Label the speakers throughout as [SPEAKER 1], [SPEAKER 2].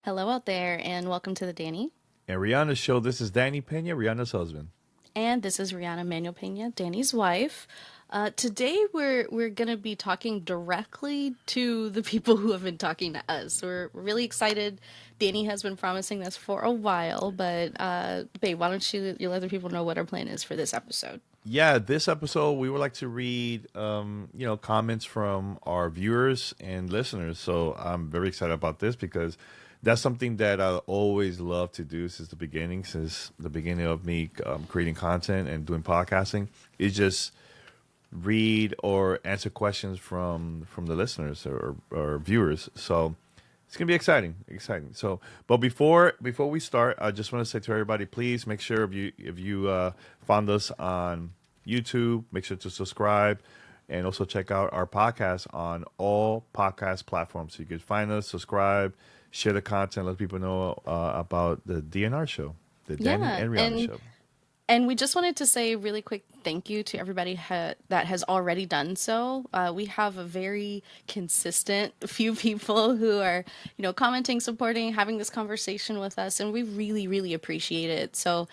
[SPEAKER 1] Hello out there, and welcome to the Danny.
[SPEAKER 2] And Riana's show. This is Danny Pena, Riana's husband.
[SPEAKER 1] And this is Riana Manuel-Peña, Danny's wife. Today we're gonna be talking directly to the people who have been talking to us. We're really excited. Danny has been promising this for a while, but babe, why don't you let the people know what our plan is for this episode?
[SPEAKER 2] Yeah, this episode we would like to read, comments from our viewers and listeners. So I'm very excited about this because that's something that I always love to do since the beginning of me creating content and doing podcasting. Is just read or answer questions from the listeners or viewers. So it's gonna be exciting. So, but before we start, I just want to say to everybody, please make sure if you found us on YouTube, make sure to subscribe and also check out our podcast on all podcast platforms. So you can find us, subscribe, share the content, let people know about the DNR show, the Danny
[SPEAKER 1] Yeah,
[SPEAKER 2] and Rihanna
[SPEAKER 1] and
[SPEAKER 2] show.
[SPEAKER 1] And we just wanted to say a really quick thank you to everybody that has already done so. We have a very consistent few people who are, commenting, supporting, having this conversation with us, and we really, really appreciate it. So,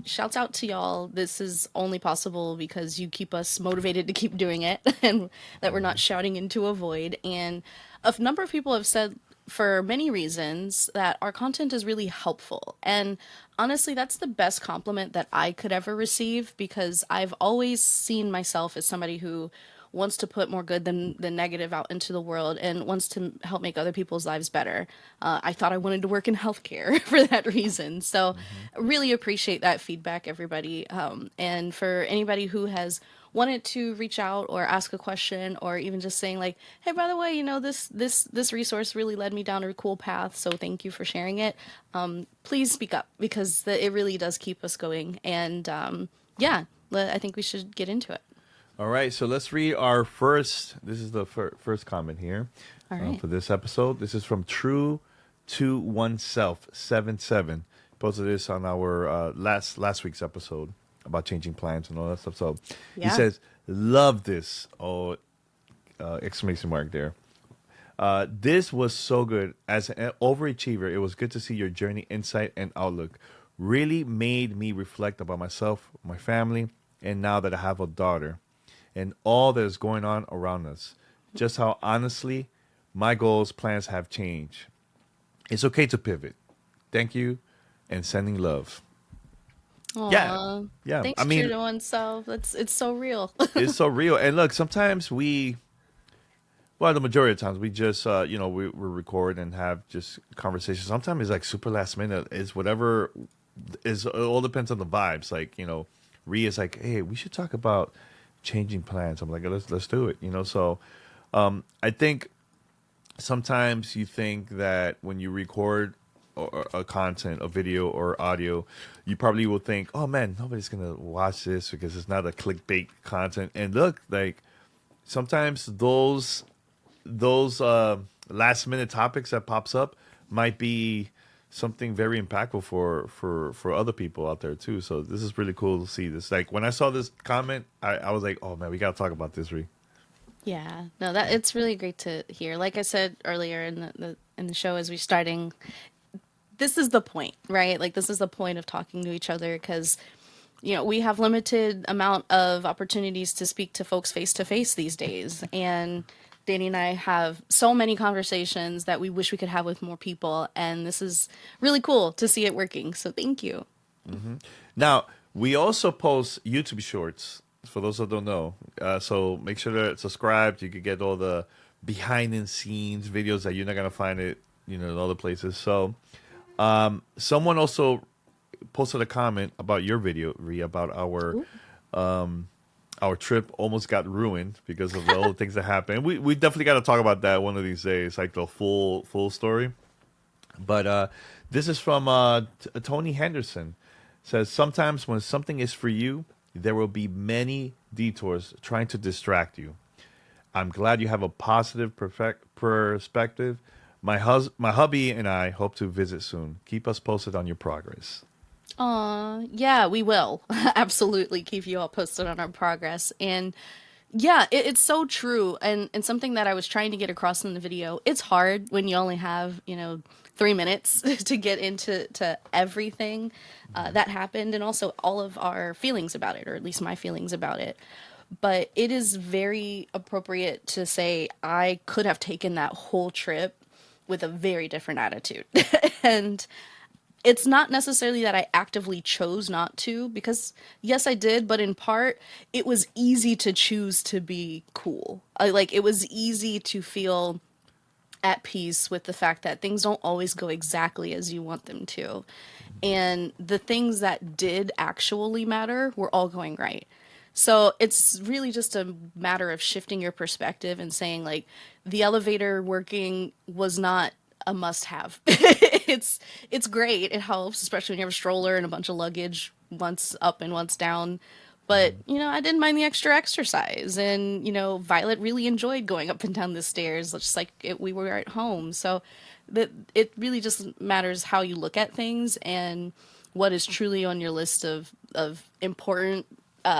[SPEAKER 1] shouts out to y'all. This is only possible because you keep us motivated to keep doing it, and that we're not shouting into a void. And a number of people have said for many reasons that our content is really helpful. And honestly, that's the best compliment that I could ever receive because I've always seen myself as somebody who wants to put more good than negative out into the world and wants to help make other people's lives better. I thought I wanted to work in healthcare for that reason. So,
[SPEAKER 2] Hmm.
[SPEAKER 1] really appreciate that feedback, everybody. And for anybody who has wanted to reach out or ask a question or even just saying like, hey, by the way, this resource really led me down a cool path, so thank you for sharing it. Please speak up because it really does keep us going. And yeah, I think we should get into it.
[SPEAKER 2] All right, so let's read our first. This is the first comment here
[SPEAKER 1] All right.
[SPEAKER 2] for this episode. This is from True to Oneself 77. Posted this on our last week's episode about changing plans and all that stuff. So he
[SPEAKER 1] Yeah.
[SPEAKER 2] says, "Love this!" Oh, exclamation mark there. This was so good. As an overachiever, it was good to see your journey, insight, and outlook. Really made me reflect about myself, my family, and now that I have a daughter, and all that is going on around us. Just how honestly my goals, plans have changed. It's okay to pivot. Thank you, and sending love. Yeah,
[SPEAKER 1] Aw.
[SPEAKER 2] yeah. I
[SPEAKER 1] Thanks, true
[SPEAKER 2] mean,
[SPEAKER 1] to oneself. It's so real.
[SPEAKER 2] it's so real. And look, sometimes well, the majority of times we just, we record and have just conversations. Sometimes it's like super last minute. It's whatever is. It all depends on the vibes. Like Rhea is like, hey, we should talk about changing plans. I'm like, let's do it. So I think sometimes you think that when you record a content, a video or audio, you probably will think, oh man, nobody's gonna watch this because it's not a clickbait content. And look, like sometimes those last minute topics that pops up might be something very impactful for other people out there too. So this is really cool to see this. Like when I saw this comment, I was like, oh man, we gotta talk about this, Ree.
[SPEAKER 1] Yeah, no, that it's really great to hear. Like I said earlier in the show as we starting, this is the point, right? Like this is the point of talking to each other because we have limited amount of opportunities to speak to folks face to face these days, and Danny and I have so many conversations that we wish we could have with more people, and this is really cool to see it working. So thank you.
[SPEAKER 2] Now we also post YouTube shorts for those who don't know. So make sure to subscribe. You can get all the behind the scenes videos that you're not gonna find it, in other places. So someone also posted a comment about your video, Rhea, about
[SPEAKER 1] Ooh.
[SPEAKER 2] our trip almost got ruined because of all the things that happened. We definitely got to talk about that one of these days, like the full story. But this is from Tony Henderson. Says sometimes when something is for you, there will be many detours trying to distract you. I'm glad you have a positive perspective. My hubby and I hope to visit soon. Keep us posted on your progress.
[SPEAKER 1] Yeah, we will absolutely keep you all posted on our progress. And yeah, it's so true. And something that I was trying to get across in the video, it's hard when you only have, 3 minutes to get into everything that happened, and also all of our feelings about it, or at least my feelings about it. But it is very appropriate to say I could have taken that whole trip with a very different attitude. And it's not necessarily that I actively chose not to, because yes, I did, but in part, it was easy to choose to be cool. Like, it was easy to feel at peace with the fact that things don't always go exactly as you want them to. And the things that did actually matter were all going right. So it's really just a matter of shifting your perspective and saying, like, the elevator working was not a must have. It's great. It helps, especially when you have a stroller and a bunch of luggage once up and once down. But, I didn't mind the extra exercise. And, Violet really enjoyed going up and down the stairs, just like we were at home. So that it really just matters how you look at things and what is truly on your list of important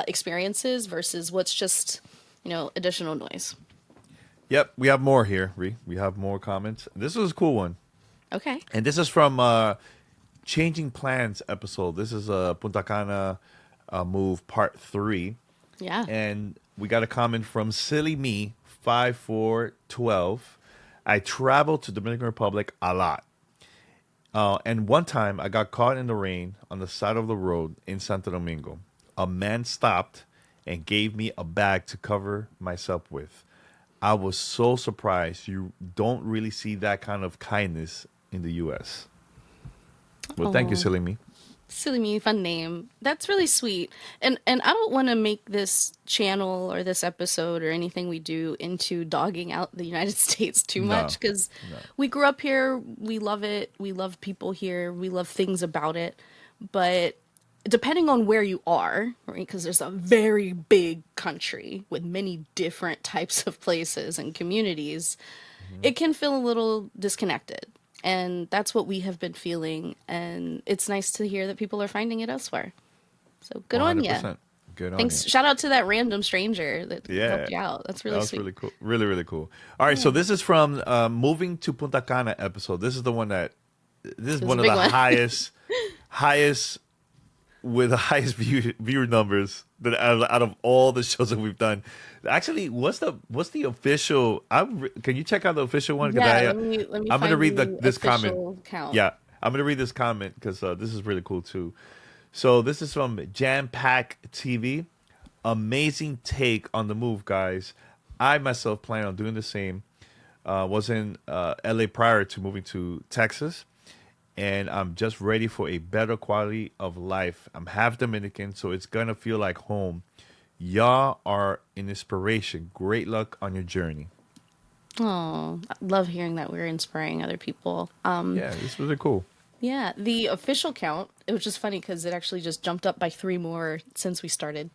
[SPEAKER 1] experiences versus what's just, additional noise.
[SPEAKER 2] Yep, we have more here. We have more comments. This was a cool one,
[SPEAKER 1] Okay.
[SPEAKER 2] and this is from Changing Plans episode. This is Punta Cana move part 3,
[SPEAKER 1] Yeah.
[SPEAKER 2] and we got a comment from Silly Me 5412. I traveled to Dominican Republic a lot. And one time I got caught in the rain on the side of the road in Santo Domingo. A man stopped and gave me a bag to cover myself with. I was so surprised. You don't really see that kind of kindness in the U.S. Well, thank you,
[SPEAKER 1] Oh,
[SPEAKER 2] Silly Me.
[SPEAKER 1] silly me, fun name. That's really sweet. And I don't want to make this channel or this episode or anything we do into dogging out the United States too
[SPEAKER 2] No,
[SPEAKER 1] much, because
[SPEAKER 2] no.
[SPEAKER 1] we grew up here, we love it, we love people here, we love things about it. But depending on where you are, right? Because there's a very big country with many different types of places and communities,
[SPEAKER 2] Mhm.
[SPEAKER 1] it can feel a little disconnected. And that's what we have been feeling. And it's nice to hear that people are finding it elsewhere. So good on you.
[SPEAKER 2] 100%. Good on
[SPEAKER 1] Thanks.
[SPEAKER 2] you.
[SPEAKER 1] Shout out to that random stranger that
[SPEAKER 2] Yeah,
[SPEAKER 1] helped you out. That's
[SPEAKER 2] that
[SPEAKER 1] really
[SPEAKER 2] was
[SPEAKER 1] sweet.
[SPEAKER 2] really cool. Really, really cool. All right, so
[SPEAKER 1] Yeah.
[SPEAKER 2] this is from Moving to Punta Cana episode. This is the one that, this is
[SPEAKER 1] It was
[SPEAKER 2] one
[SPEAKER 1] a
[SPEAKER 2] of
[SPEAKER 1] big
[SPEAKER 2] the
[SPEAKER 1] one.
[SPEAKER 2] highest with the highest viewer numbers that out of all the shows that we've done. Actually, what's the official? Can you check out the official one? Because
[SPEAKER 1] Yeah, let me
[SPEAKER 2] I'm gonna
[SPEAKER 1] find
[SPEAKER 2] read
[SPEAKER 1] the
[SPEAKER 2] this comment.
[SPEAKER 1] official count.
[SPEAKER 2] Yeah, I'm gonna read this comment because this is really cool too. So this is from Jam Pack TV. Amazing take on the move, guys. I myself plan on doing the same. Was in LA prior to moving to Texas, and I'm just ready for a better quality of life. I'm half Dominican, so it's gonna feel like home. Y'all are an inspiration. Great luck on your journey.
[SPEAKER 1] Oh, I love hearing that we're inspiring other people.
[SPEAKER 2] Yeah, this was really cool.
[SPEAKER 1] Yeah, the official count, it was just funny because it actually just jumped up by three more since we started.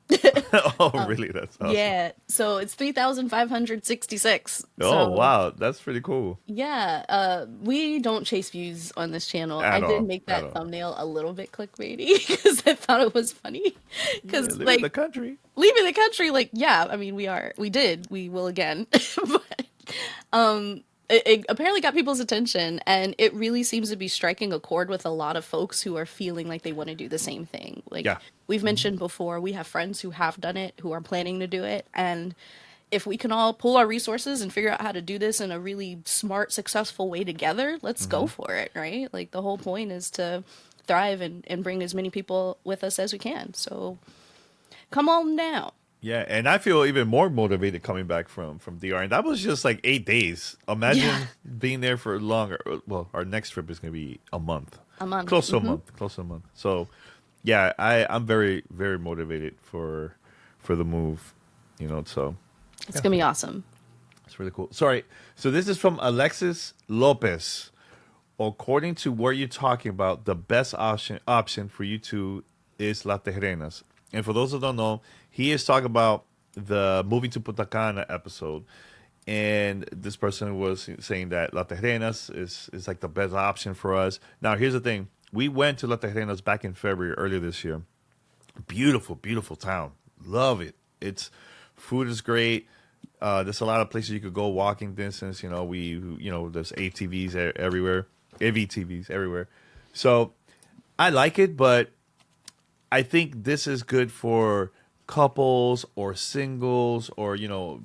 [SPEAKER 2] Oh, really? That's awesome.
[SPEAKER 1] Yeah, so it's 3,566.
[SPEAKER 2] Oh,
[SPEAKER 1] So
[SPEAKER 2] wow, that's pretty cool.
[SPEAKER 1] yeah, we don't chase views on this channel. I
[SPEAKER 2] At
[SPEAKER 1] did
[SPEAKER 2] all,
[SPEAKER 1] make
[SPEAKER 2] at
[SPEAKER 1] that
[SPEAKER 2] all.
[SPEAKER 1] thumbnail a little bit clickbaity because I thought it was funny.
[SPEAKER 2] Yeah,
[SPEAKER 1] Because
[SPEAKER 2] live in the
[SPEAKER 1] like
[SPEAKER 2] country.
[SPEAKER 1] leaving the country, like, yeah, I mean, we will again. But it apparently got people's attention, and it really seems to be striking a chord with a lot of folks who are feeling like they want to do the same thing. Like
[SPEAKER 2] Yeah.
[SPEAKER 1] we've
[SPEAKER 2] Mhm.
[SPEAKER 1] mentioned before, we have friends who have done it, who are planning to do it, and if we can all pool our resources and figure out how to do this in a really smart, successful way together, let's go
[SPEAKER 2] Mhm.
[SPEAKER 1] for it, right? Like the whole point is to thrive and bring as many people with us as we can. So come on down.
[SPEAKER 2] Yeah, and I feel even more motivated coming back from DR, and that was just like 8 days.
[SPEAKER 1] Yeah,
[SPEAKER 2] Imagine being there for longer. Well, our next trip is going to be a month,
[SPEAKER 1] a month.
[SPEAKER 2] close to a
[SPEAKER 1] Hmm.
[SPEAKER 2] month, close to a month. So, yeah, I'm very very motivated for the move. So
[SPEAKER 1] It's
[SPEAKER 2] yeah,
[SPEAKER 1] gonna be awesome.
[SPEAKER 2] it's really cool. Sorry, so this is from Alexis Lopez. According to what you're talking about, the best option for you two is La Terrenas. And for those who don't know, he is talking about the moving to Punta Cana episode. And this person was saying that La Terrenas is like the best option for us. Now, here's the thing. We went to La Terrenas back in February, earlier this year. Beautiful, beautiful town. Love it. It's food is great. There's a lot of places you could go walking distance. There's ATVs everywhere. AV everywhere. So I like it, but I think this is good for couples or singles or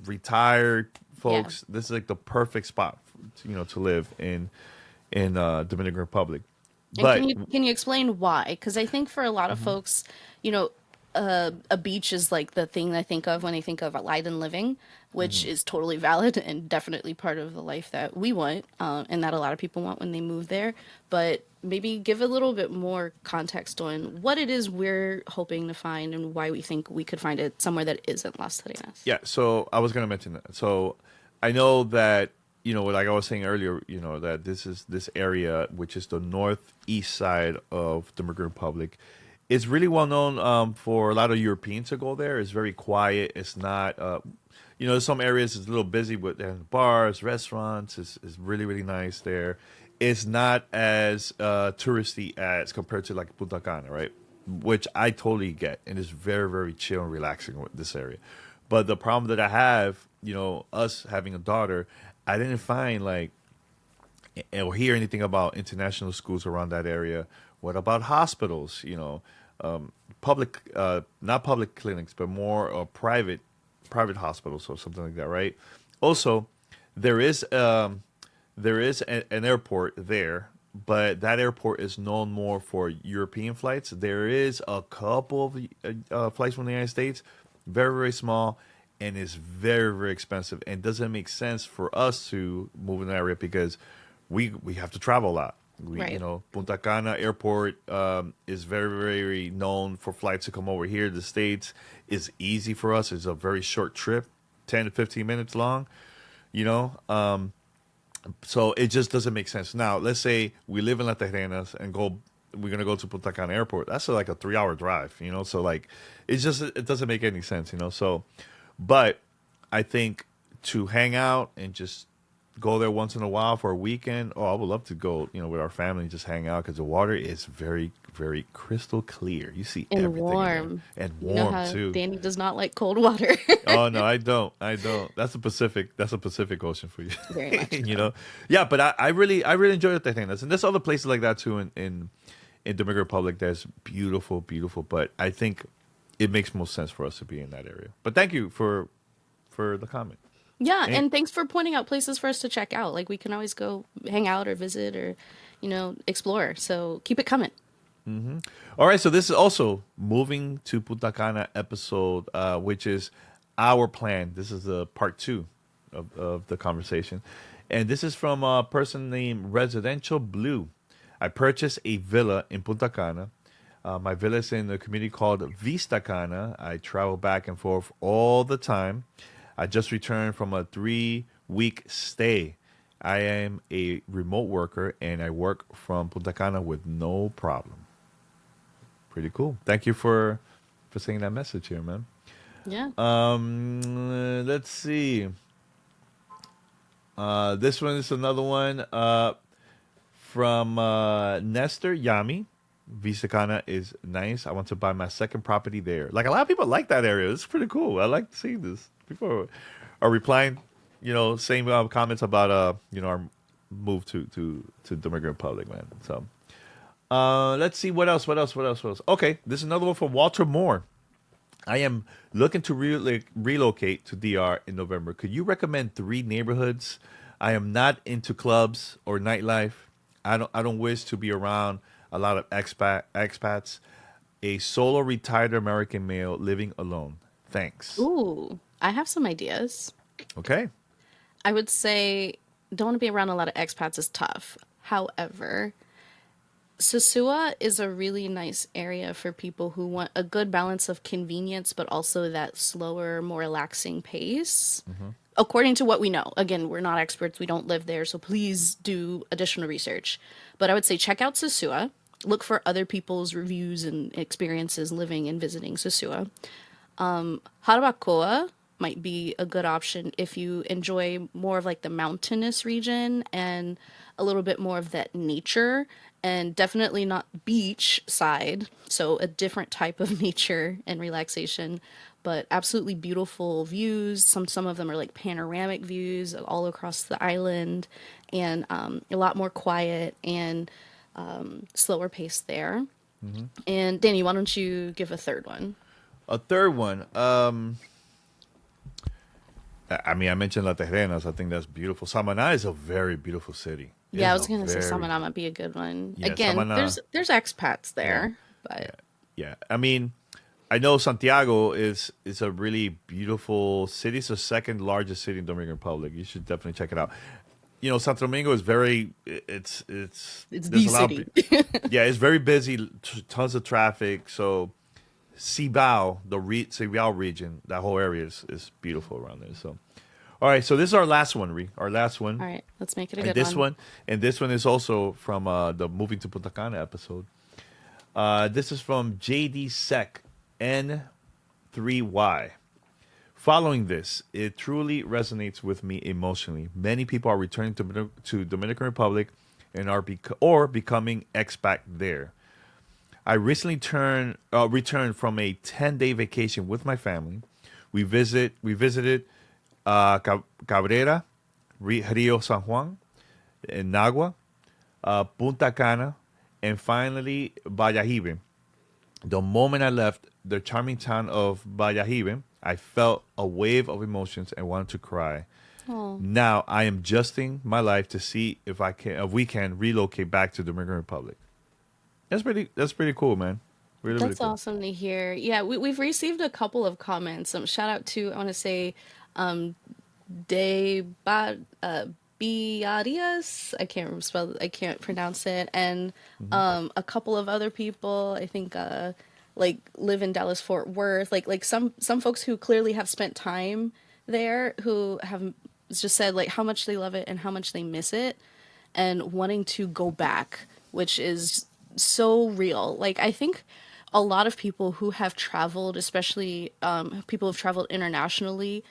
[SPEAKER 2] retired
[SPEAKER 1] Yeah.
[SPEAKER 2] folks. This is like the perfect spot, to live in Dominican Republic.
[SPEAKER 1] And
[SPEAKER 2] But
[SPEAKER 1] can you explain why? Because I think for a lot of folks, you know, a beach is like the thing I think of when I think of light and living, which
[SPEAKER 2] mhm.
[SPEAKER 1] is totally valid and definitely part of the life that we want, and that a lot of people want when they move there. But maybe give a little bit more context on what it is we're hoping to find and why we think we could find it somewhere that isn't Las Terrenas.
[SPEAKER 2] Yeah, so I was gonna mention that. So I know that like I was saying earlier, that this area, which is the northeast side of the Dominican Republic, is really well known for a lot of Europeans to go there. It's very quiet. It's not, some areas is a little busy with bars, restaurants. It's really really nice there. It's not as touristy as compared to like Punta Cana, right? Which I totally get, and it's very very chill and relaxing with this area. But the problem that I have, us having a daughter, I didn't find like or hear anything about international schools around that area. What about hospitals? Public, not public clinics, but more private hospitals or something like that, right? Also, there is an airport there, but that airport is known more for European flights. There is a couple of flights from the United States, very very small, and it's very very expensive, and doesn't make sense for us to move in the area because we have to travel a lot.
[SPEAKER 1] Right.
[SPEAKER 2] Punta Cana Airport is very very known for flights to come over here to the States. It's easy for us. It's a very short trip, 10 to 15 minutes long. You know, so it just doesn't make sense. Now, let's say we live in La Terrenas and we're gonna go to Punta Cana Airport. That's like a 3 hour drive, So like, it doesn't make any sense. So, but I think to hang out and just go there once in a while for a weekend. Oh, I would love to go, with our family and just hang out because the water is very, very crystal clear. You see
[SPEAKER 1] And
[SPEAKER 2] everything in there,
[SPEAKER 1] warm.
[SPEAKER 2] and
[SPEAKER 1] You know
[SPEAKER 2] warm
[SPEAKER 1] how
[SPEAKER 2] too.
[SPEAKER 1] Danny does not like cold water.
[SPEAKER 2] Oh no, I don't. I don't. That's the Pacific. That's a Pacific Ocean for you.
[SPEAKER 1] Very much
[SPEAKER 2] you
[SPEAKER 1] so.
[SPEAKER 2] know. Yeah, but I really enjoy the Tejenas, and there's other places like that too in Dominican Republic. That's beautiful, beautiful. But I think it makes most sense for us to be in that area. But thank you for the comment.
[SPEAKER 1] Yeah,
[SPEAKER 2] And
[SPEAKER 1] and thanks for pointing out places for us to check out. Like we can always go hang out or visit or, explore. So keep it coming.
[SPEAKER 2] all right, so this is also moving to Punta Cana episode, which is our plan. This is the part two of the conversation. And this is from a person named Residential Blue. I purchased a villa in Punta Cana. My villa is in a community called Vista Cana. I travel back and forth all the time. I just returned from a 3 week stay. I am a remote worker and I work from Punta Cana with no problem. Pretty cool. Thank you for saying that message here, man.
[SPEAKER 1] Yeah.
[SPEAKER 2] Let's see. This one is another one from Nestor Yami. Visacana is nice. I want to buy my second property there. Like a lot of people like that area. It's pretty cool. I like to see this. People are replying, same comments about our move to Dominican Republic, man. So let's see what else. What else? What else? What else? Okay, this is another one from Walter Moore. I am looking to relocate to DR in November. Could you recommend 3 neighborhoods? I am not into clubs or nightlife. I don't wish to be around a lot of expats. A solo retired American male living alone. Thanks.
[SPEAKER 1] Ooh, I have some ideas.
[SPEAKER 2] Okay.
[SPEAKER 1] I would say don't want to be around a lot of expats is tough. However, Sosua is a really nice area for people who want a good balance of convenience, but also that slower, more relaxing pace. According to what we know, again, we're not experts, we don't live there, so please do additional research. But I would say check out Sosua, look for other people's reviews and experiences living and visiting Sosua. Harabacoa might be a good option if you enjoy more of like the mountainous region and a little bit more of that nature, and definitely not beach side. So a different type of nature and relaxation, but absolutely beautiful views. Some of them are like panoramic views all across the island, and a lot more quiet and slower pace there.
[SPEAKER 2] Hmm.
[SPEAKER 1] And Danny, why don't you give a third one?
[SPEAKER 2] A third one. I mean, I mentioned La Terrenas. I think that's beautiful. Samaná is a very beautiful city. It
[SPEAKER 1] Yeah, I
[SPEAKER 2] is
[SPEAKER 1] was
[SPEAKER 2] a
[SPEAKER 1] gonna say
[SPEAKER 2] very
[SPEAKER 1] Samana might be a good one.
[SPEAKER 2] yeah,
[SPEAKER 1] Again,
[SPEAKER 2] Samaná.
[SPEAKER 1] there's expats
[SPEAKER 2] Yeah,
[SPEAKER 1] there,
[SPEAKER 2] yeah,
[SPEAKER 1] but
[SPEAKER 2] yeah. I mean, I know Santiago is a really beautiful city. It's the second largest city in Dominican Republic. You should definitely check it out. You know, Santo Domingo is very. It's
[SPEAKER 1] it's
[SPEAKER 2] there's
[SPEAKER 1] the
[SPEAKER 2] a lot.
[SPEAKER 1] city.
[SPEAKER 2] Yeah, it's very busy. Tons of traffic. So Cibao, Cibao region, that whole area is beautiful around there. So, all right. So this is our last one, Our last one.
[SPEAKER 1] All right, let's make it a
[SPEAKER 2] And
[SPEAKER 1] good
[SPEAKER 2] this
[SPEAKER 1] one.
[SPEAKER 2] one, and this one is also from the Moving to Punta Cana episode. This is from JD Sec N3Y. Following this, it truly resonates with me emotionally. Many people are returning to Dominican Republic and are becoming expat there. I recently returned from a 10-day vacation with my family. We visited Cabrera, Rio San Juan, in Nagua, Punta Cana, and finally Valladolid. The moment I left the charming town of Valladolid, I felt a wave of emotions and wanted to cry.
[SPEAKER 1] Oh,
[SPEAKER 2] Now I am adjusting my life to see if we can relocate back to the Dominican Republic. That's pretty cool, man. Really, really
[SPEAKER 1] that's
[SPEAKER 2] cool.
[SPEAKER 1] awesome to hear. Yeah, we've received a couple of comments. Shout out to, I want to say, De Biarias. I can't spell. I can't pronounce it. And
[SPEAKER 2] Hmm.
[SPEAKER 1] a couple of other people. I think like live in Dallas Fort Worth. Like some folks who clearly have spent time there, who have just said like how much they love it and how much they miss it, and wanting to go back, which is so real. Like I think a lot of people who have traveled, especially people who've traveled internationally,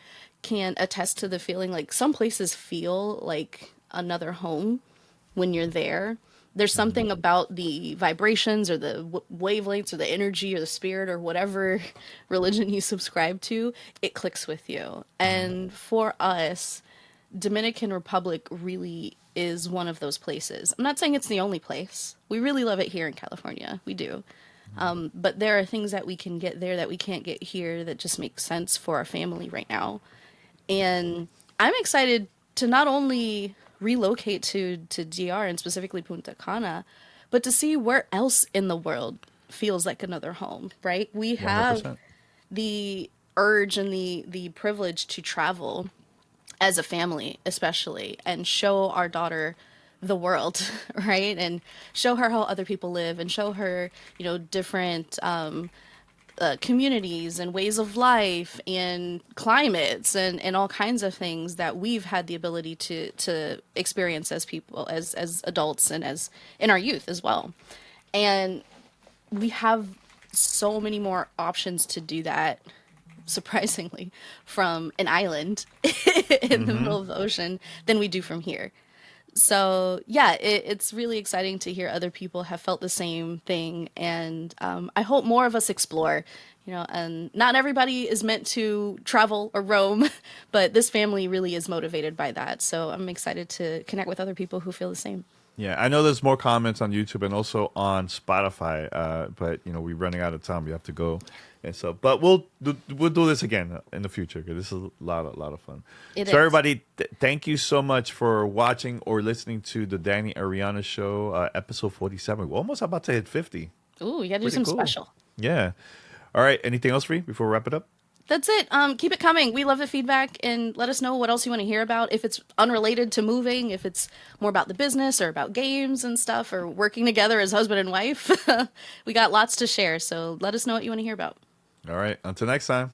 [SPEAKER 1] can attest to the feeling like some places feel like another home when you're there. There's
[SPEAKER 2] Hmm.
[SPEAKER 1] something about the vibrations or the wavelengths or the energy or the spirit or whatever religion you subscribe to, it clicks with you. And for us, Dominican Republic really is one of those places. I'm not saying it's the only place. We really love it here in California. We do. But there are things that we can get there that we can't get here that just make sense for our family right now. And I'm excited to not only relocate to DR and specifically Punta Cana, but to see where else in the world feels like another home, right? We
[SPEAKER 2] One hundred
[SPEAKER 1] have
[SPEAKER 2] percent.
[SPEAKER 1] the urge and the privilege to travel as a family especially and show our daughter the world right, and show her how other people live and show her different communities and ways of life and climates and all kinds of things that we've had the ability to experience as people, as adults, and as in our youth as well. And we have so many more options to do that, surprisingly, from an island in the
[SPEAKER 2] Hmm.
[SPEAKER 1] middle of the ocean than we do from here. So yeah, it's really exciting to hear other people have felt the same thing, and I hope more of us explore. And not everybody is meant to travel or roam, but this family really is motivated by that. So I'm excited to connect with other people who feel the same.
[SPEAKER 2] Yeah, I know there's more comments on YouTube and also on Spotify, but we're running out of time. We have to go, and so. But we'll do this again in the future because this is a lot of fun.
[SPEAKER 1] It
[SPEAKER 2] So
[SPEAKER 1] is.
[SPEAKER 2] everybody, thank you so much for watching or listening to the Danny Ariana Show, episode 47. We're almost about to hit 50.
[SPEAKER 1] Ooh, you gotta do
[SPEAKER 2] Pretty
[SPEAKER 1] some
[SPEAKER 2] cool.
[SPEAKER 1] special.
[SPEAKER 2] Yeah. All right. Anything else for you before we wrap it up?
[SPEAKER 1] That's it. Keep it coming. We love the feedback, and let us know what else you want to hear about. If it's unrelated to moving, if it's more about the business or about games and stuff, or working together as husband and wife, we got lots to share. So let us know what you want to hear about.
[SPEAKER 2] All right. Until next time.